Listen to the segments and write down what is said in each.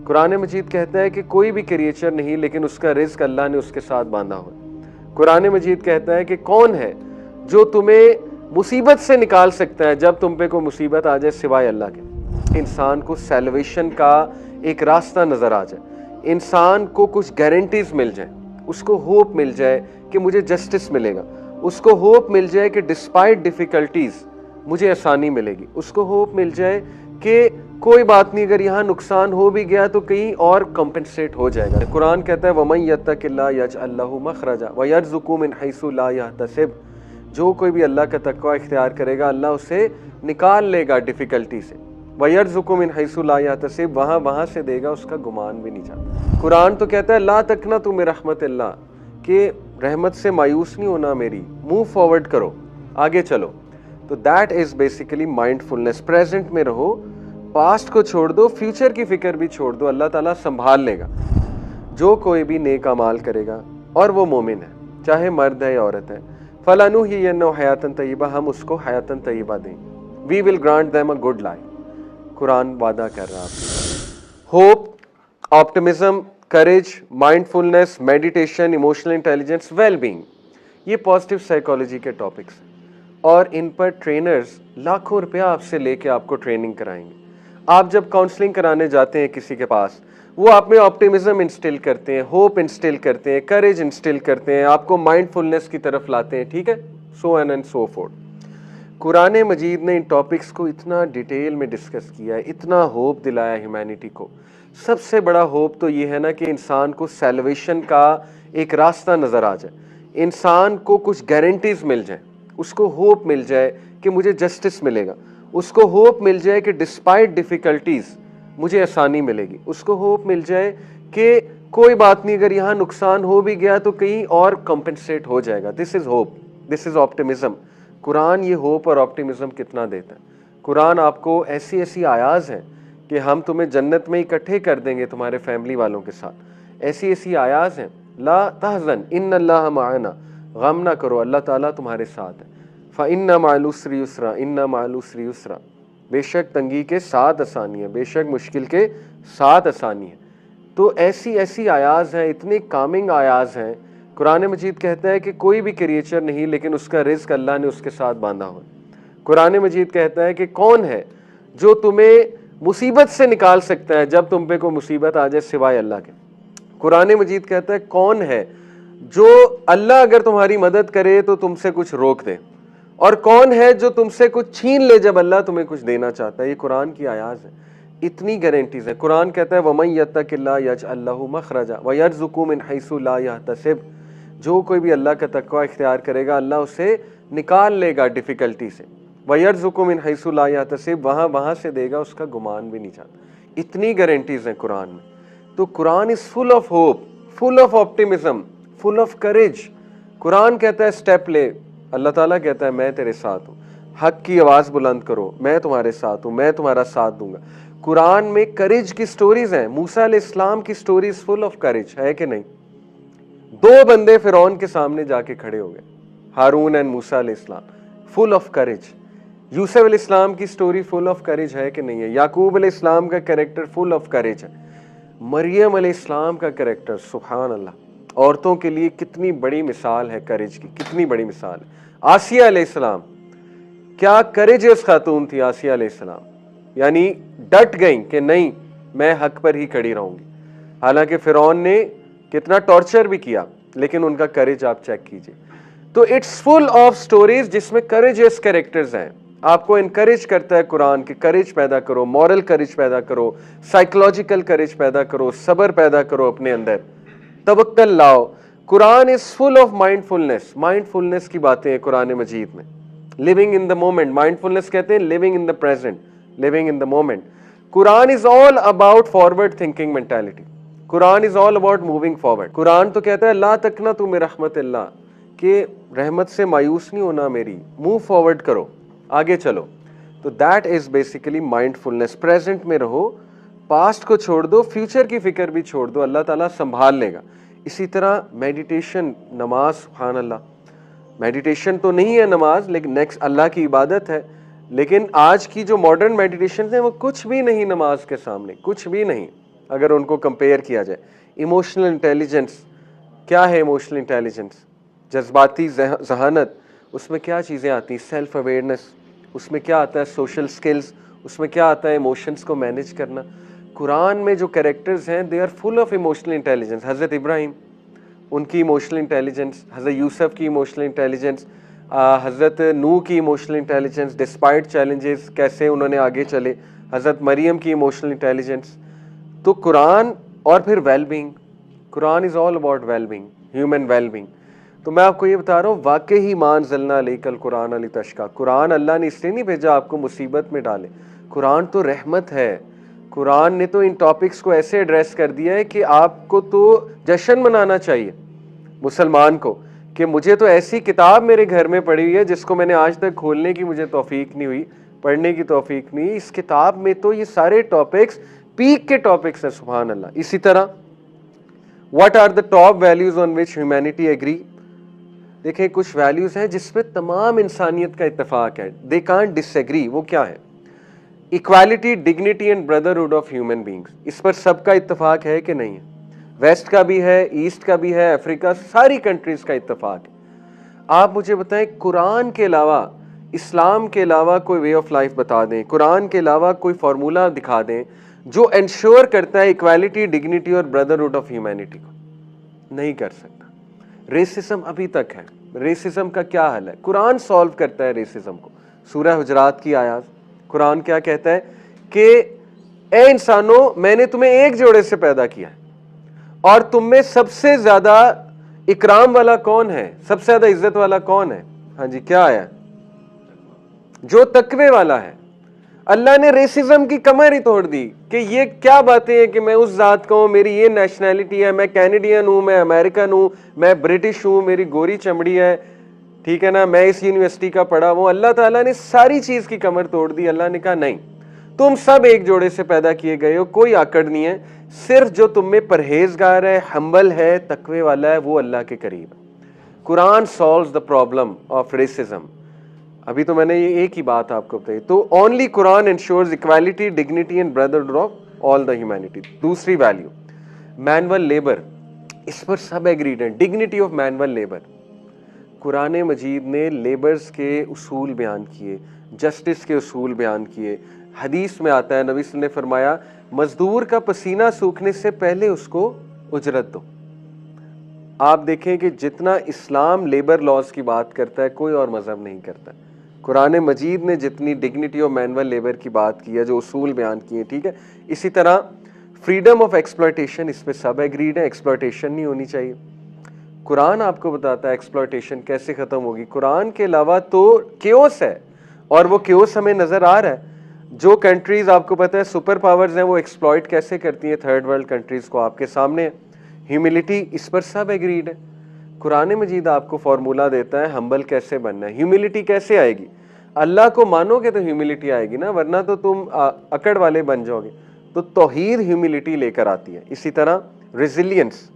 कुरान मजीद कहता है कि कोई भी क्रिएचर नहीं लेकिन उसका रिज्क अल्लाह ने उसके साथ बांधा हुआ है। कुरान मजीद कहता है कि कौन है जो तुम्हें मुसीबत से निकाल सकता है जब तुम पे कोई मुसीबत आ जाए सिवाय अल्लाह के। इंसान को सैल्वेशन का एक रास्ता नजर आ जाए, इंसान को कुछ गारंटीज मिल जाए, उसको होप मिल जाए कि मुझे जस्टिस मिलेगा, उसको होप मिल जाए कि डिस्पाइट डिफिकल्टीज मुझे आसानी मिलेगी, उसको होप मिल जाए कि कोई बात नहीं, अगर यहाँ नुकसान हो भी गया तो कहीं और कंपनसेट हो जाएगा। कुरान कहता है वमन यत्तकिल्लाह यजअल लहू मखरजा व यरज़ुकहु मिन हैसु ला यहतसिब, जो कोई भी अल्लाह का तक़वा इख्तियार करेगा अल्लाह उसे निकाल लेगा डिफिकल्टी से। व यरज़ुकहु मिन हैसु ला यहतसिब, वहाँ से देगा उसका गुमान भी नहीं जाता। कुरान तो कहता है ला तक़नतु मिन रहमतिल्लाह, कि रहमत से मायूस नहीं होना मेरी, मूव फॉरवर्ड करो, आगे चलो। तो that is basically mindfulness. Present में रहो, पास्ट को छोड़ दो, फ्यूचर की फिक्र भी छोड़ दो, अल्लाह ताला संभाल लेगा। जो कोई भी नेक अमाल करेगा और वो मोमिन है, चाहे मर्द है या औरत है, फलानुहियन्नहु हयातन तय्यबा, हम उसको हयातन तय्यबा देंगे, we will grant them a good life. Quran वादा कर रहा है। Hope, optimism, courage, mindfulness, meditation, emotional intelligence, wellbeing, ये पॉजिटिव साइकोलॉजी के टॉपिक्स हैं और इन पर ट्रेनर्स लाखों रुपया आपसे लेके आपको ट्रेनिंग कराएंगे। आप जब काउंसलिंग कराने जाते हैं किसी के पास, वो आप में ऑप्टिमिज्म इंस्टिल करते हैं, होप इंस्टिल करते हैं, करेज इंस्टिल करते हैं, आपको माइंडफुलनेस की तरफ लाते हैं, ठीक है, so and so forth. Quran मजीद ने इन टॉपिक्स को इतना डिटेल में डिस्कस किया है, इतना होप दिलाया ह्यूमैनिटी को। सबसे बड़ा होप तो ये है ना कि इंसान को सैल्वेशन का एक रास्ता नज़र आ जाए, इंसान को कुछ गारंटीज मिल जाए, उसको होप मिल जाए कि मुझे जस्टिस मिलेगा, उसको होप मिल जाए कि डिस्पाइट डिफिकल्टीज मुझे आसानी मिलेगी, उसको होप मिल जाए कि कोई बात नहीं, अगर यहाँ नुकसान हो भी गया तो कहीं और कंपनसेट हो जाएगा। This is hope, this is optimism. Quran ये होप और ऑप्टिमिज्म कितना देता है। कुरान आपको ऐसी ऐसी आयाज हैं कि हम तुम्हें जन्नत में इकट्ठे कर देंगे तुम्हारे फैमिली वालों के साथ, ऐसी ऐसी आयाज हैं। ला तहज़न इन्नल्लाह माअना, गम ना करो, अल्लाह ताला तुम्हारे साथ है। फ़इन्ना मअल उसरि युस्रा, इन्ना मअल उसरि युस्रा, बेशक तंगी के साथ आसानी है, बेशक मुश्किल के साथ आसानी है। तो ऐसी ऐसी आयाज हैं, इतनी कामिंग आयाज हैं। कुरान मजीद कहता है कि कोई भी क्रिएचर नहीं लेकिन उसका रिज्क अल्लाह ने उसके साथ बांधा हुआ है। कुरान मजीद कहता है कि कौन है जो तुम्हें मुसीबत से निकाल सकता है जब तुम पे कोई मुसीबत आ जाए सिवाय अल्लाह के। कुरान मजीद कहता है कौन है जो अल्लाह अगर तुम्हारी मदद करे तो तुमसे कुछ रोक दे, और कौन है जो तुमसे कुछ छीन ले जब अल्लाह तुम्हें कुछ देना चाहता है। ये कुरान की आयाज है, इतनी गारंटीज है। कुरान कहता है वमन यत्तकिल्लाह यजअल लहू मखरजा व यरज़ुकहु मिन हैसु ला यहतसिब, जो कोई भी अल्लाह का तक़वा इख्तियार करेगा अल्लाह उसे निकाल लेगा डिफिकल्टी से। व यरज़ुकहु मिन हैसु ला यहतसिब, वहाँ से देगा, उसका गुमान भी नहीं जाता। इतनी गारंटीज हैं कुरान में। तो Quran is full of hope, full of optimism, full of करेज। कुरान कहता है स्टेप ले, अल्लाह ताला कहता है मैं तेरे साथ हूँ, हक की आवाज़ बुलंद करो, मैं तुम्हारे साथ हूँ, मैं तुम्हारा साथ दूंगा। कुरान में करेज की स्टोरीज हैं। मूसा अलैहिस्सलाम की स्टोरीज फुल ऑफ करेज है कि नहीं। दो बंदे फिरौन के सामने जाके खड़े हो गए, हारून एंड मूसा अलैहिस्सलाम, फुल ऑफ करेज। यूसुफ अलैहिस्सलाम की स्टोरी फुल ऑफ करेज है कि नहीं है। याकूब अलैहिस्सलाम का कैरेक्टर फुल ऑफ करेज है। मरियम अलैहिस्सलाम का कैरेक्टर, सुभान अल्लाह, औरतों के लिए कितनी बड़ी मिसाल है करेज की, कितनी बड़ी मिसाल है। आसिया अलैहिस्सलाम, क्या करेजियस खातून थी आसिया अलैहिस्सलाम, यानी डट गई कि नहीं मैं हक पर ही खड़ी रहूंगी। हालांकि फिरौन ने कितना टॉर्चर भी किया, लेकिन उनका करेज आप चेक कीजिए। तो इट्स फुल ऑफ स्टोरीज जिसमें करेजियस कैरेक्टर्स हैं। आपको इनकरेज करता है कुरान कि करेज पैदा करो, मॉरल करेज पैदा करो, साइकोलॉजिकल करेज पैदा करो, सब्र पैदा करो अपने अंदर, तवक्कल लाओ। Quran is full of mindfulness, mindfulness की बातें हैं कुरान मजीद में। Living in the moment, mindfulness कहते हैं living in the present, living in the moment. Quran is all about forward thinking mentality, Quran is all about moving forward. Quran तो कहता है ला तक़नतु मिन रहमतिल्लाह, कि रहमत से मायूस नहीं होना मेरी, मूव फॉरवर्ड करो, आगे चलो। तो that is basically mindfulness. Present में रहो, पास्ट को छोड़ दो, फ्यूचर की फिक्र भी छोड़ दो, अल्लाह ताला संभाल लेगा। इसी तरह मेडिटेशन, नमाज, सुभान अल्लाह, मेडिटेशन तो नहीं है नमाज, लेकिन नेक्स्ट अल्लाह की इबादत है। लेकिन आज की जो मॉडर्न मेडिटेशन है वो कुछ भी नहीं नमाज के सामने, कुछ भी नहीं। अगर उनको कंपेयर किया जाए। इमोशनल इंटेलिजेंस क्या है? इमोशनल इंटेलिजेंस जज्बाती जहानत, उसमें क्या चीज़ें आती हैं? सेल्फ अवेयरनेस, उसमें क्या आता है? सोशल स्किल्स, उसमें क्या आता है? इमोशंस को मैनेज करना। कुरान में जो कैरेक्टर्स हैं they are full of emotional intelligence. हज़रत इब्राहिम, उनकी इमोशनल इंटेलिजेंस, हज़रत यूसुफ की इमोशनल इंटेलिजेंस, हज़रत नूह की इमोशनल इंटेलिजेंस, डिस्पाइट चैलेंजेस कैसे उन्होंने आगे चले, हज़रत मरियम की इमोशनल इंटेलिजेंस। तो कुरान और फिर wellbeing, Quran is all about wellbeing, human wellbeing. तो मैं आपको ये बता रहा हूँ, वाकई ही मान जलना अलैकल कुरान अली तशका, कुरान अल्लाह ने इसलिए नहीं भेजा आपको मुसीबत में डाले। कुरान तो रहमत है। कुरान ने तो इन टॉपिक्स को ऐसे एड्रेस कर दिया है कि आपको तो जश्न मनाना चाहिए मुसलमान को, कि मुझे तो ऐसी किताब मेरे घर में पड़ी हुई है जिसको मैंने आज तक खोलने की मुझे तौफीक नहीं हुई, पढ़ने की तौफीक नहीं। इस किताब में तो ये सारे टॉपिक्स पीक के टॉपिक्स हैं, सुभान अल्लाह। इसी तरह what are the top values on which humanity agree? देखें, कुछ वैल्यूज हैं जिसपे तमाम इंसानियत का इत्तेफाक है, दे कांट डिसएग्री। वो क्या है? Equality, dignity and brotherhood of human beings, इस पर सबका इत्तेफाक है कि नहीं है? वेस्ट का भी है, ईस्ट का भी है, अफ्रीका, सारी कंट्रीज का इत्तेफाक है। आप मुझे बताएं, कुरान के अलावा, इस्लाम के अलावा कोई वे ऑफ लाइफ बता दें, कुरान के अलावा कोई फार्मूला दिखा दें जो इंश्योर करता है इक्वालिटी, डिग्निटी और ब्रदरहुड ऑफ ह्यूमैनिटी को। नहीं कर सकता। रेसिज्म अभी तक है। रेसिज्म का क्या हल है? कुरान सॉल्व करता है रेसिज्म को। सूरह हुजरात की आयत, कुरान क्या कहता है कि ए इंसानों, मैंने तुम्हें एक जोड़े से पैदा किया है और तुम में सबसे ज्यादा इकराम वाला कौन है, सबसे ज्यादा इज्जत वाला कौन है? हाँ जी, क्या आया? जो तकवे वाला है। अल्लाह ने रेसिज्म की कमर ही तोड़ दी कि ये क्या बातें हैं कि मैं उस जात का हूं, मेरी ये नेशनैलिटी है, मैं कैनेडियन हूं, मैं अमेरिकन हूं, मैं ब्रिटिश हूं, मेरी गोरी चमड़ी है, ठीक है ना, मैं इस यूनिवर्सिटी का पढ़ा हूं। अल्लाह ताला ने सारी चीज की कमर तोड़ दी। अल्लाह ने कहा नहीं, तुम सब एक जोड़े से पैदा किए गए हो, कोई आकड़ नहीं है। सिर्फ जो तुम में परहेजगार है, हम्बल है, तकवे वाला है, वो अल्लाह के करीब है। Quran solves the problem of racism. अभी तो मैंने ये एक ही बात आपको बताई। तो only Quran ensures equality, dignity and brotherhood of all the humanity. दूसरी वैल्यू, मैनुअल लेबर, इस पर सब एग्रीड है। Dignity of manual labour, Quran मजीद ने लेबर्स के उसूल बयान किए, जस्टिस के उसूल बयान किए। हदीस में आता है, नबी सल्लल्लाहु अलैहि वसल्लम ने फरमाया, मजदूर का पसीना सूखने से पहले उसको उजरत दो। आप देखें कि जितना इस्लाम लेबर लॉज की बात करता है, कोई और मजहब नहीं करता। कुरान मजीद ने जितनी डिग्निटी और मैनुअल लेबर की बात की है, जो उसूल बयान किए, ठीक है। इसी तरह फ्रीडम ऑफ एक्सप्लॉयटेशन, इस पे सब एग्रीड है, एक्सप्लॉयटेशन नहीं होनी चाहिए। कुरान आपको बताता है एक्सप्लॉयटेशन कैसे खत्म होगी। कुरान के अलावा तो केओस है, और वो केओस हमें नजर आ रहा है। जो कंट्रीज आपको पता है सुपर पावर्स हैं, वो एक्सप्लॉयट कैसे करती हैं थर्ड वर्ल्ड कंट्रीज को, आपके सामने। ह्यूमिलिटी, इस पर सब एग्रीड है। कुरान मजीद आपको फॉर्मूला देता है हम्बल कैसे बनना है। ह्यूमिलिटी कैसे आएगी? अल्लाह को मानोगे तो ह्यूमिलिटी आएगी ना, वरना तो तुम अकड़ वाले बन जाओगे। तो तौहीद ह्यूमिलिटी लेकर आती है। इसी तरह रेजिलियंस,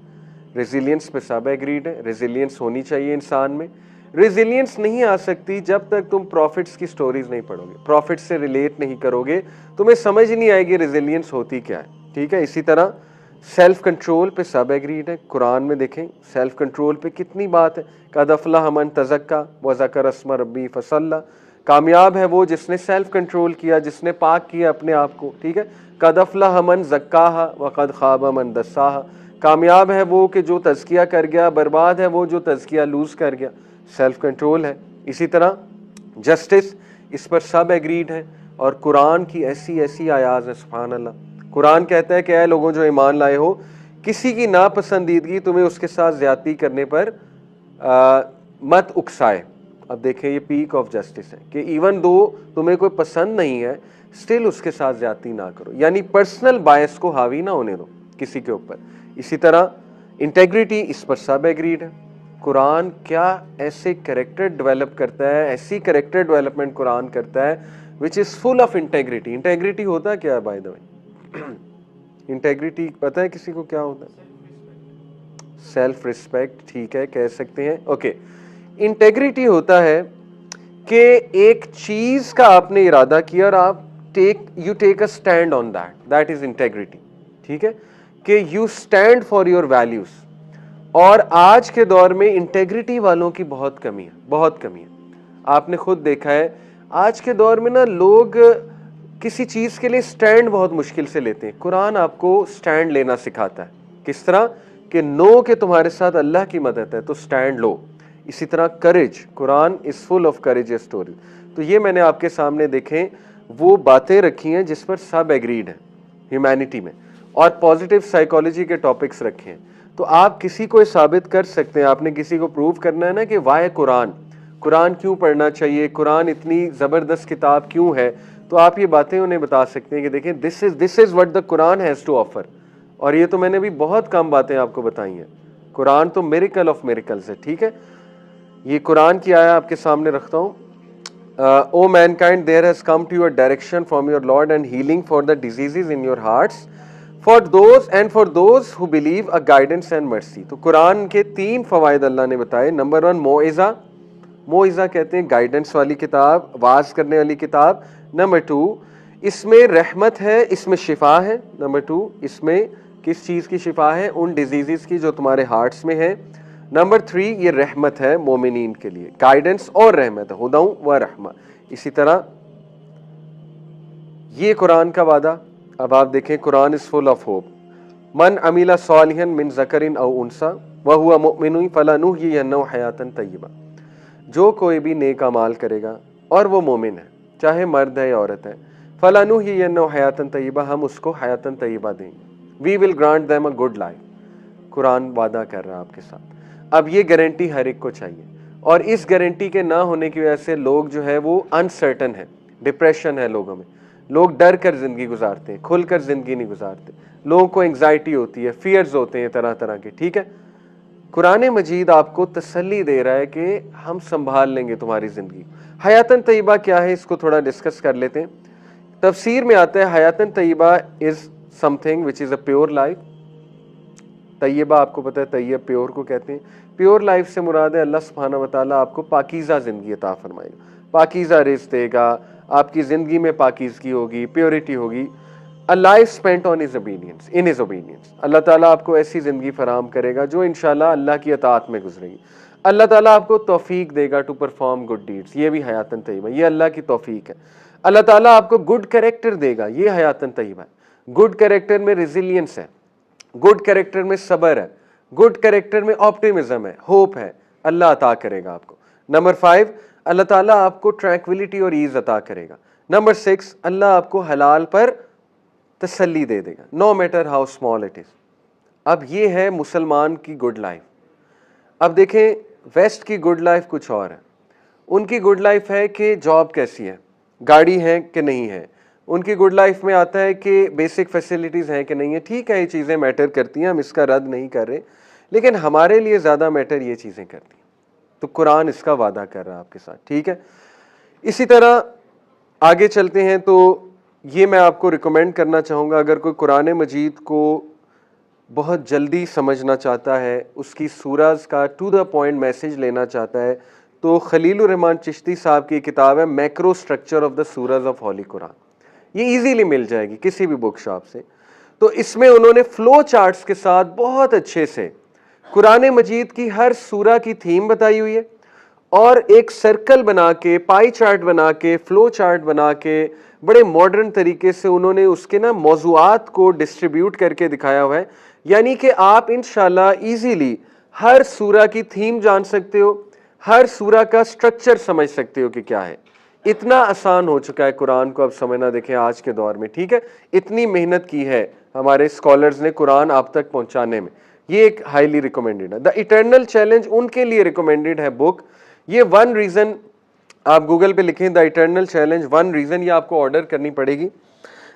रेजिलियंस पे सब एग्रीड है, रेजिलियंस होनी चाहिए इंसान में। रेजिलियंस नहीं आ सकती जब तक तुम प्रॉफिट्स की स्टोरीज नहीं पढ़ोगे, प्रॉफिट से रिलेट नहीं करोगे, तुम्हें समझ नहीं आएगी रेजिलियंस होती क्या है, ठीक है। इसी तरह सेल्फ कंट्रोल पे सब एग्रीड है। कुरान में देखें सेल्फ कंट्रोल पे कितनी बात है। कद अफलह मन तज़क्का व ज़कर अस्म रब्बी फसल्ला, कामयाब है वो जिसने सेल्फ कंट्रोल किया, जिसने पाक किया अपने आप को, ठीक है। कद अफलह मन ज़क्काहा व कद खाब मन दस्साहा, कामयाब है वो कि जो तज़किया कर गया, बर्बाद है वो जो तज़किया लूज कर गया। सेल्फ कंट्रोल है। इसी तरह जस्टिस, इस पर सब एग्रीड है। और कुरान की ऐसी ऐसी आयात है, सुभान अल्लाह। कुरान कहता है कि ऐ लोगों जो ईमान लाए हो, किसी की नापसंदीदगी तुम्हें उसके साथ ज्यादती करने पर मत उकसाए। अब देखें, ये पीक ऑफ जस्टिस है कि इवन दो तुम्हें कोई पसंद नहीं है, स्टिल उसके साथ ज्यादती ना करो, यानी पर्सनल बायस को हावी ना होने दो किसी के ऊपर। इसी तरह इंटेग्रिटी, इस पर सब एग्रीड है। कुरान क्या ऐसे कैरेक्टर डेवलप करता है, ऐसी कैरेक्टर डेवलपमेंट कुरान करता है which is full of integrity. Integrity होता क्या है बाय द वे? इंटेग्रिटी पता है किसी को क्या होता है? सेल्फ रिस्पेक्ट, ठीक है, कह सकते हैं, ओके। इंटेग्रिटी होता है कि एक चीज का आपने इरादा किया और आप you take a stand on that, that is integrity, ठीक है, कि you stand for your values. और आज के दौर में इंटेग्रिटी वालों की बहुत कमी है, बहुत कमी है। आपने खुद देखा है आज के दौर में ना लोग किसी चीज के लिए स्टैंड बहुत मुश्किल से लेते हैं। कुरान आपको स्टैंड लेना सिखाता है। किस तरह कि नो के तुम्हारे साथ अल्लाह की मदद है तो स्टैंड लो। इसी तरह courage, Quran is full of courage story. तो ये मैंने आपके सामने देखें वो बातें रखी हैं जिस पर सब एग्रीड हैं ह्यूमैनिटी में, और पॉजिटिव साइकोलॉजी के टॉपिक्स रखे हैं। तो आप किसी को साबित कर सकते हैं, आपने किसी को प्रूव करना है ना कि वाय कुरान, कुरान क्यों पढ़ना चाहिए, कुरान इतनी ज़बरदस्त किताब क्यों है, तो आप ये बातें उन्हें बता सकते हैं कि देखें this is what the Quran has to offer. और ये तो मैंने भी बहुत कम बातें आपको बताई हैं। कुरान तो मिरेकल ऑफ मिरेकल्स है, ठीक है। ये कुरान की आया आपके सामने रखता हूँ। O mankind, there has come to your direction from your Lord and healing for the diseases in your hearts, for those who believe a guidance and mercy। तो कुरान के 3 फवायद अल्लाह ने बताए। नंबर 1 मोइज़ा, मोइज़ा कहते हैं गाइडेंस वाली किताब, वाज करने वाली किताब। नंबर 2 इसमें रहमत है, इसमें शिफा है। नंबर 2 इसमें किस चीज़ की शिफा है, उन डिजीज़ की जो तुम्हारे हार्ट्स में है। नंबर 3 ये रहमत है मोमिनीन के लिए, गाइडेंस और रहमत है, हुदा व रहमा। इसी तरह ये कुरान का वादा। अब आप देखें Quran is full of hope. मन अमीला सालिहन मिन ज़करिन औ उनसा व हुवा मुमिनुन फलनुहयिन्नहु हयातन तय्यबा। जो कोई भी नेक अमाल करेगा और वो मोमिन है, चाहे मर्द है या औरत है, फलनुहयिन्नहु हयातन तय्यबा, हम उसको हयातन तय्यबा देंगे। We will grant them a good life. Quran वादा कर रहा है आपके साथ। अब ये गारंटी हर एक को चाहिए, और इस गारंटी के ना होने की वजह से लोग जो है वो अनसर्टन है, डिप्रेशन है लोगों में, लोग डर कर जिंदगी गुजारते हैं, खुलकर जिंदगी नहीं गुजारते, लोगों को एंग्जाइटी होती है, फियर्स होते हैं तरह तरह के, ठीक है। कुरान मजीद आपको तसल्ली दे रहा है कि हम संभाल लेंगे तुम्हारी जिंदगी। हयातन तय्यबा क्या है, इसको थोड़ा डिस्कस कर लेते हैं। तफसीर में आता है हयातन तय्यबा is something which is a pure life. तय्यबा आपको पता है, तय्यब प्योर को कहते हैं। प्योर लाइफ से मुराद है अल्लाह सुब्हानहू व तआला आपको पाकीज़ा ज़िंदगी अता फरमाएगा, पाकीज़ा रिज़्क़ देगा, आपकी ज़िंदगी में पाकीज़गी होगी, प्योरिटी होगी। A life spent on his obedience, in his obedience. अल्लाह ताला आपको ऐसी ज़िंदगी फराम करेगा जो इंशाल्लाह अल्लाह की अताअत में गुजरेगी। अल्लाह ताला आपको तौफीक देगा टू परफॉर्म गुड डीड्स, ये भी हयातन तय्यबा, ये अल्लाह की तौफीक है। अल्लाह ताला आपको गुड कैरेक्टर देगा, ये हयातन तय्यबा है। गुड कैरेक्टर में रेजिलियंस है, गुड कैरेक्टर में सब्र है, गुड कैरेक्टर में ऑप्टिमिज्म है, होप है, अल्लाह अता करेगा आपको। नंबर 5 अल्लाह ताला आपको ट्रैंक्विलिटी और ईज अता करेगा। नंबर 6 अल्लाह आपको हलाल पर तसल्ली दे देगा, no matter how small it is. अब ये है मुसलमान की गुड लाइफ। अब देखें वेस्ट की गुड लाइफ कुछ और है। उनकी गुड लाइफ है कि जॉब कैसी है, गाड़ी है कि नहीं है। उनकी गुड लाइफ में आता है कि बेसिक फैसिलिटीज़ हैं कि नहीं है। ठीक है, ये चीज़ें मैटर करती हैं, हम इसका रद्द नहीं कर रहे, लेकिन हमारे लिए ज़्यादा मैटर ये चीज़ें करती हैं। तो कुरान इसका वादा कर रहा है आपके साथ, ठीक है। इसी तरह आगे चलते हैं तो ये मैं आपको रिकमेंड करना चाहूँगा, अगर कोई कुरान मजीद को बहुत जल्दी समझना चाहता है, उसकी सूराज का टू द पॉइंट मैसेज लेना चाहता है, तो खलीलुर रहमान चिश्ती साहब की किताब है macro structure of the Suraaj of Holi Quran. ये इजीली मिल जाएगी किसी भी बुक शॉप से। तो इसमें उन्होंने फ्लो चार्ट्स के साथ बहुत अच्छे से कुरान मजीद की हर सूरा की थीम बताई हुई है, और एक सर्कल बना के, पाई चार्ट बना के, फ्लो चार्ट बना के, बड़े मॉडर्न तरीके से उन्होंने उसके ना मौज़ूआत को डिस्ट्रीब्यूट करके दिखाया हुआ है। यानी कि आप इंशाल्लाह इजीली हर सूरा की थीम जान सकते हो, हर सूरा का स्ट्रक्चर समझ सकते हो कि क्या है। इतना आसान हो चुका है कुरान को अब समझना, देखें आज के दौर में, ठीक है। इतनी मेहनत की है हमारे स्कॉलर्स ने कुरान आप तक पहुंचाने में। ये एक हाईली रिकमेंडेड है। द इटर्नल चैलेंज उनके लिए रिकमेंडेड है बुक। ये 1 रीज़न, आप गूगल पे लिखें द इटर्नल चैलेंज 1 रीज़न, ये आपको ऑर्डर करनी पड़ेगी।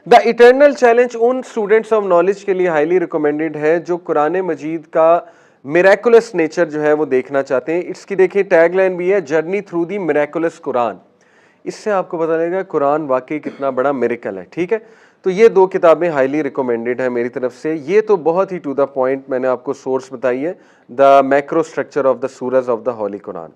द इटर्नल चैलेंज उन स्टूडेंट्स ऑफ नॉलेज के लिए हाईली रिकमेंडेड है जो कुरान मजीद का मिरेकुलस नेचर जो है वो देखना चाहते हैं। इसकी देखिए टैगलाइन भी है, journey through the miraculous Quran. इससे आपको पता लगेगा कुरान वाकई कितना बड़ा मिरेकल है, ठीक है। तो ये 2 किताबें हाईली रिकमेंडेड है मेरी तरफ से। ये तो बहुत ही टू द पॉइंट मैंने आपको सोर्स बताई है, the macro structure of the Suraj of the Holi Quran.